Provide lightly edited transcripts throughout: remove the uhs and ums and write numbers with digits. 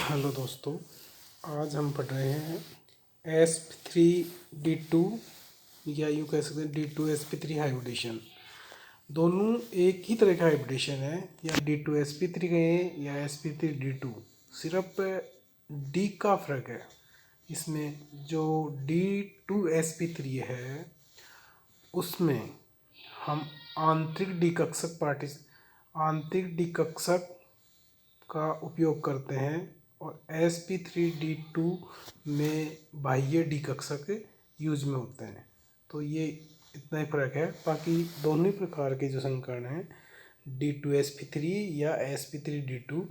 Hello दोस्तों, आज हम पढ़ रहे हैं sp3d2 या यूँ कह सकते हैं d2sp3 हाइब्रिडेशन। दोनों एक ही तरह का हाइब्रिडेशन है, या d2sp3 कहें या sp3d2, सिर्फ d का फ़र्क है। इसमें जो d2sp3 है उसमें हम आंतरिक डिकक्षक का उपयोग करते हैं और sp3d2 में बाह्य डिकक्षक यूज में होते हैं। तो ये इतना ही फर्क है। बाकी दोनों ही प्रकार के जो संकरण हैं d2sp3 या sp3d2,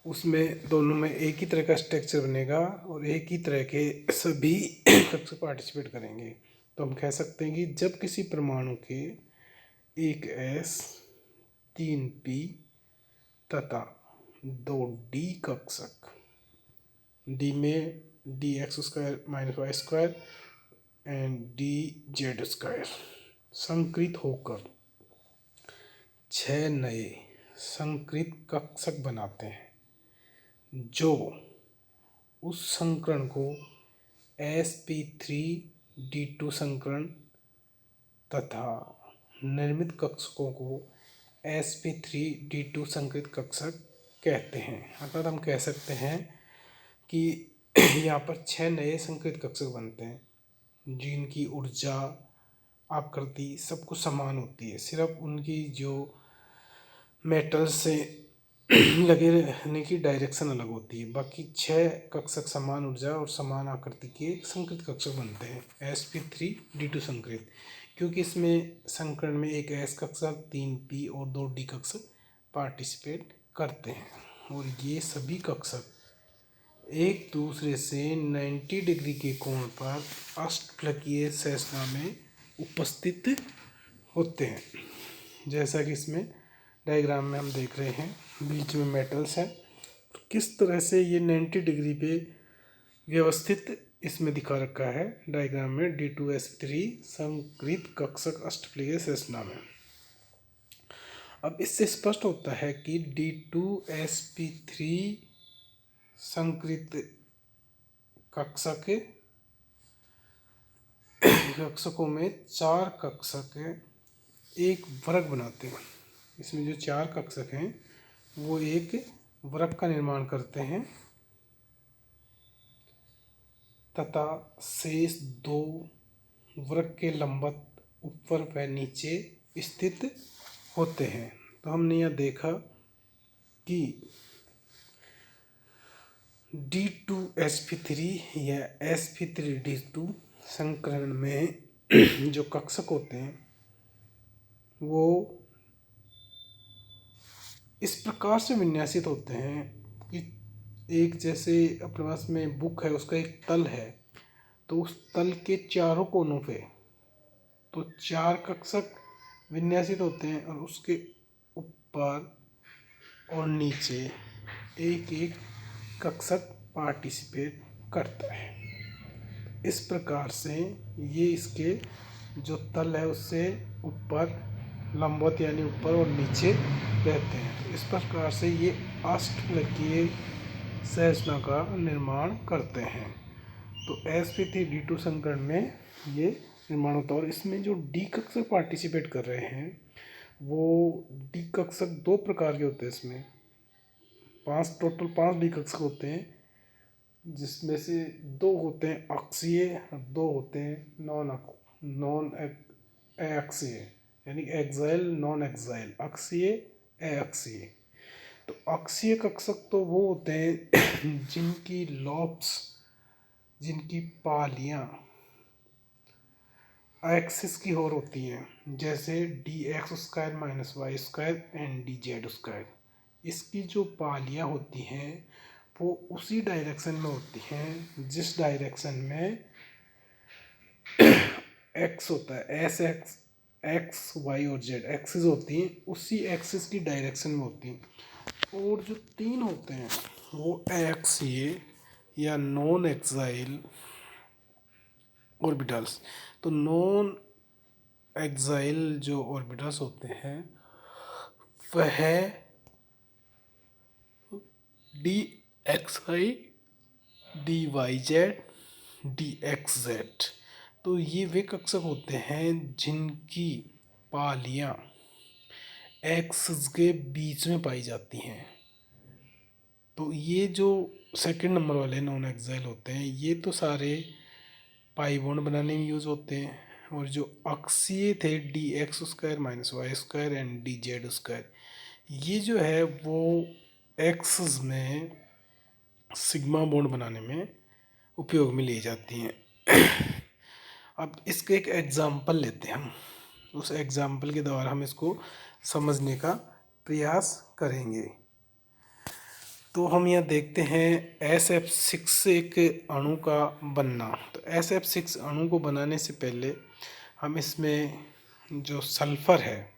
उसमें दोनों में एक ही तरह का स्ट्रक्चर बनेगा और एक ही तरह के सभी कक्षक पार्टिसिपेट करेंगे। तो हम कह सकते हैं कि जब किसी परमाणु के एक s 3p तथा 2d कक्षक, d में dx² - y² एंड dz² संकृत होकर 6 नए संकृत कक्षक बनाते हैं, जो उस संकरण को sp3d2 संकरण तथा निर्मित कक्षकों को sp3d2 संकृत कक्षक कहते हैं। अर्थात हम कह सकते हैं कि यहाँ पर 6 नए संकृत कक्षक बनते हैं, जिनकी ऊर्जा, आकृति सब कुछ समान होती है। सिर्फ उनकी जो मेटल से लगे रहने की डायरेक्शन अलग होती है। बाकी 6 कक्षक समान ऊर्जा और समान आकृति के संकृत कक्षक बनते हैं sp3d2 संकृत, क्योंकि इसमें संकरण में एक s कक्षक, 3p और 2d कक्षक पार्टिसिपेट करते हैं। और ये सभी कक्षक एक दूसरे से 90 डिग्री के कोण पर अष्टफलकीय संरचना में उपस्थित होते हैं। जैसा कि इसमें डायग्राम में हम देख रहे हैं, बीच में मेटल्स हैं। तो किस तरह से ये 90 डिग्री पे व्यवस्थित इसमें दिखा रखा है डायग्राम में, d2s3 संकृत कक्षक अष्टफलकीय संरचना में। अब इससे स्पष्ट होता है कि d2sp3 संकृत कक्षकों में 4 कक्षक एक वर्ग बनाते हैं। इसमें जो 4 कक्षक हैं वो एक वर्ग का निर्माण करते हैं तथा शेष 2 वर्ग के लंबवत ऊपर व नीचे स्थित होते हैं। तो हमने यह देखा कि d2sp3 या sp3d2 संकरण में जो कक्षक होते हैं वो इस प्रकार से विन्यासित होते हैं कि एक, जैसे अपने पास में बुक है, उसका एक तल है, तो उस तल के चारों कोनों पे तो 4 कक्षक विन्यासित होते हैं और उसके ऊपर और नीचे एक एक कक्षक पार्टिसिपेट करता है। इस प्रकार से ये इसके जो तल है उससे ऊपर लंबवत यानी ऊपर और नीचे रहते हैं। इस प्रकार से ये अष्टफलकीय संरचना का निर्माण करते हैं। तो sp3d2 संकरण में ये निर्माण होता है। और इसमें जो डी कक्षक पार्टिसिपेट कर रहे हैं वो डी कक्षक 2 प्रकार के होते हैं। इसमें टोटल 5 डी कक्षक होते हैं, जिसमें से 2 होते हैं अक्षीय और 2 होते हैं नॉन अक्षीय, यानी एक्साइल नॉन एक्साइल, अक्षीय अक्षीय। तो अक्षीय कक्षक तो वो होते हैं जिनकी लॉब्स, जिनकी पालियाँ एक्सिस की ओर होती हैं, जैसे dx² - y² एंड dz²। इसकी जो पालियाँ होती हैं वो उसी डायरेक्शन में होती हैं जिस डायरेक्शन में x होता है, x, y और z एक्सिस होती हैं, उसी एक्सिस की डायरेक्शन में होती हैं। और जो 3 होते हैं वो अक्षीय या नॉन एक्साइल ऑर्बिटल्स। तो नॉन एक्साइल जो ऑर्बिटल्स होते हैं वह D X Y D Y Z D X Z. तो ये वे कक्षक होते हैं जिनकी पालियाँ एक्स के बीच में पाई जाती हैं। तो ये जो सेकंड नंबर वाले नॉन एक्साइल होते हैं ये तो सारे पाई बॉन्ड बनाने में यूज़ होते हैं। और जो अक्षीय थे D X square minus Y square and D Z square, ये जो है वो एक्स में सिग्मा बॉन्ड बनाने में उपयोग में ली जाती हैं। अब इसके एक एग्जाम्पल लेते हैं हम, उस एग्जाम्पल के द्वारा हम इसको समझने का प्रयास करेंगे। तो हम यहाँ देखते हैं SF6 एक अणु का बनना। तो SF6 अणु को बनाने से पहले हम इसमें जो सल्फर है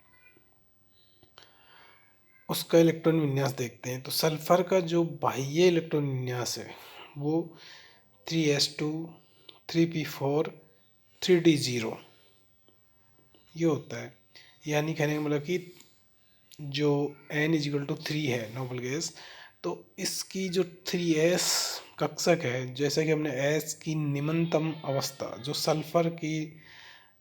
उसका इलेक्ट्रॉन विन्यास देखते हैं। तो सल्फर का जो बाह्य इलेक्ट्रॉन विन्यास है वो 3s2 3p4 3d0 ये होता है। यानी कहने का मतलब कि जो N=3 है नोबल गैस, तो इसकी जो 3s कक्षक है, जैसे कि हमने S की निम्नतम अवस्था जो सल्फर की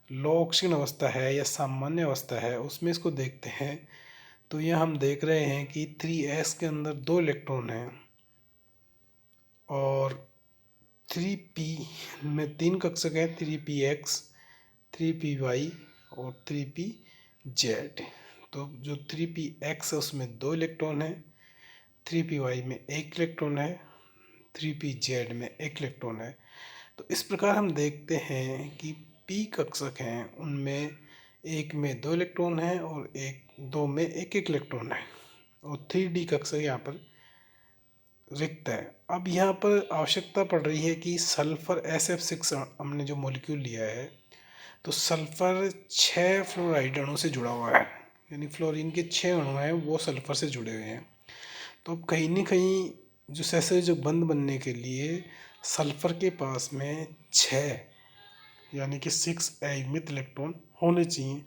लो ऑक्सीजन अवस्था है या सामान्य अवस्था है उसमें इसको देखते हैं। तो यह हम देख रहे हैं कि 3s के अंदर 2 इलेक्ट्रॉन हैं और 3p में 3 कक्षक हैं, 3px 3py और 3pz। तो जो 3px है उसमें 2 इलेक्ट्रॉन है, 3py में 1 इलेक्ट्रॉन है, 3pz में 1 इलेक्ट्रॉन है। तो इस प्रकार हम देखते हैं कि p कक्षक हैं उनमें एक में 2 इलेक्ट्रॉन हैं और दो में 1 इलेक्ट्रॉन है और 3d कक्षक यहाँ पर रिक्त है। अब यहाँ पर आवश्यकता पड़ रही है कि सल्फर SF6 हमने जो मॉलिक्यूल लिया है तो सल्फर 6 फ्लोराइड अणु से जुड़ा हुआ है, यानी फ्लोरीन के 6 अणु हैं वो सल्फर से जुड़े हुए हैं। तो अब कहीं ना कहीं जो सहसंयोजक बंध बनने के लिए सल्फर के पास में 6 यानी कि 6 अयुग्मित इलेक्ट्रॉन होने चाहिए।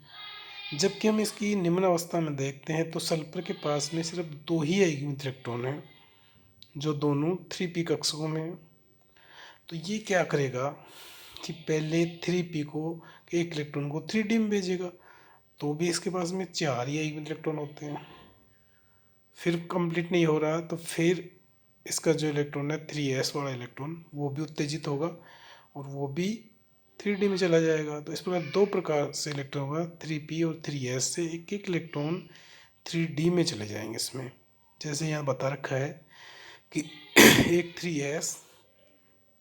जबकि हम इसकी निम्न अवस्था में देखते हैं तो सल्फर के पास में सिर्फ 2 ही अयुग्मित इलेक्ट्रॉन हैं जो दोनों 3p कक्षकों में हैं। तो ये क्या करेगा कि पहले 3p को एक इलेक्ट्रॉन को 3d में भेजेगा, तो भी इसके पास में 4 ही अयुग्मित इलेक्ट्रॉन होते हैं। फिर कंप्लीट नहीं हो रहा तो फिर इसका जो इलेक्ट्रॉन है 3s वाला इलेक्ट्रॉन वो भी उत्तेजित होगा और वो भी 3d में चला जाएगा। तो इस प्रकार 2 प्रकार से इलेक्ट्रॉन होगा, 3p और 3s से एक एक इलेक्ट्रॉन 3d में चले जाएंगे इसमें। जैसे यहाँ बता रखा है कि एक 3s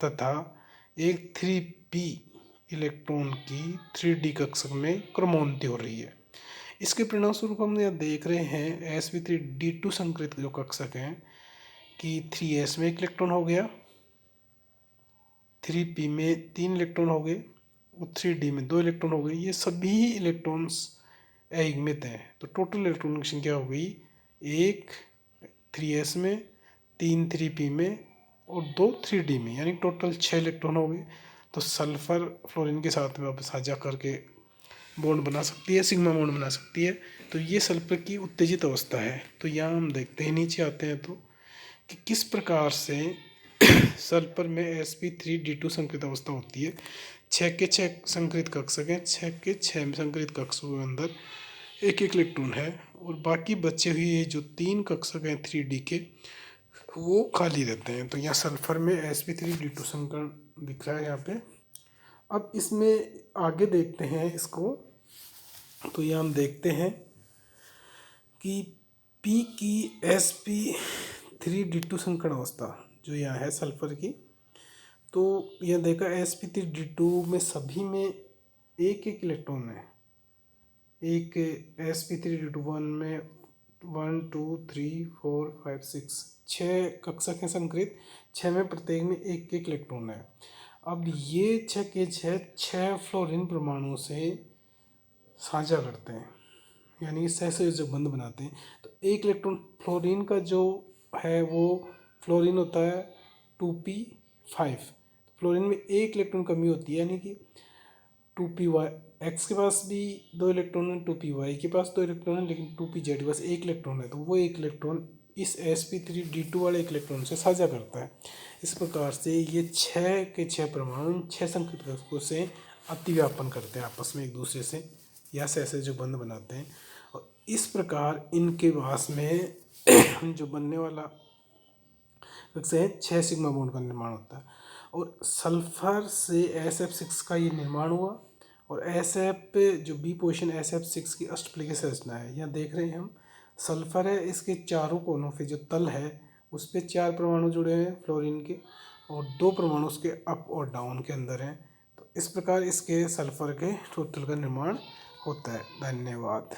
तथा एक 3p इलेक्ट्रॉन की 3d कक्षक में क्रमोन्नति हो रही है। इसके परिणाम स्वरूप हम यहाँ देख रहे हैं sp3d2 संकृत जो कक्षक हैं कि 3s में 1 इलेक्ट्रॉन हो गया, 3p में 3 इलेक्ट्रॉन हो गए और 3d में 2 इलेक्ट्रॉन हो गए। ये सभी इलेक्ट्रॉन्स अयुग्मित हैं। तो टोटल इलेक्ट्रॉन की संख्या हो गई 1 3s में, 3 3p में और 2 3d में, यानी टोटल 6 इलेक्ट्रॉन हो गए। तो सल्फर फ्लोरीन के साथ में वापस साझा करके बॉन्ड बना सकती है, सिग्मा बॉन्ड बना सकती है। तो ये सल्फर की उत्तेजित अवस्था है। तो यहाँ हम देखते हैं नीचे आते हैं तो कि किस प्रकार से सल्फर में sp3d2 संकृत अवस्था होती है। 6 के 6 संकृत कक्षक हैं, 6 के 6 संकृत कक्षकों के अंदर एक एक इलेक्ट्रॉन है और बाकी बचे हुए जो 3 कक्षक हैं 3d के वो खाली रहते हैं। तो यहाँ सल्फर में sp3d2 संकरण दिख रहा है यहाँ पे। अब इसमें आगे देखते हैं इसको, तो यहाँ हम देखते हैं कि p की sp3d2 संकरण अवस्था जो यहाँ है सल्फर की, तो यह देखा sp3d2 में सभी में एक एक इलेक्ट्रॉन है। एक sp3d2 में 1 2 3 4 5 6 6 कक्षक हैं संकृत, 6 में प्रत्येक में एक एक इलेक्ट्रॉन है। अब ये 6 के 6 फ्लोरीन परमाणु से साझा करते हैं, यानी सहसंयोजक बंध बनाते हैं। तो एक इलेक्ट्रॉन फ्लोरीन का जो है वो फ्लोरीन होता है 2p5। फ्लोरीन में एक इलेक्ट्रॉन कमी होती है, यानी कि 2py एक्स के पास भी 2 इलेक्ट्रॉन है, 2py के पास 2 इलेक्ट्रॉन है, लेकिन 2pz के पास 1 इलेक्ट्रॉन है। तो वो 1 इलेक्ट्रॉन इस sp3d2 वाले एक इलेक्ट्रॉन से साझा करता है। इस प्रकार से ये 6 के 6 परमाणु 6 संकेत कक्षकों से अतिव्यापन करते हैं आपस में एक दूसरे से, या से जो बंध बनाते हैं। और इस प्रकार इनके पास में जो बनने वाला कक्ष है 6 सिग्मा बॉन्ड का निर्माण होता है। और सल्फर से SF6 का ये निर्माण हुआ, और SF जो बी पोजिशन SF6 की अष्टफलकीय की संरचना है, यहाँ देख रहे हैं हम सल्फर है, इसके चारों कोनों पे जो तल है उस पर 4 परमाणु जुड़े हैं फ्लोरीन के, और 2 परमाणु उसके अप और डाउन के अंदर हैं। तो इस प्रकार इसके सल्फर के टोटल का निर्माण होता है। धन्यवाद।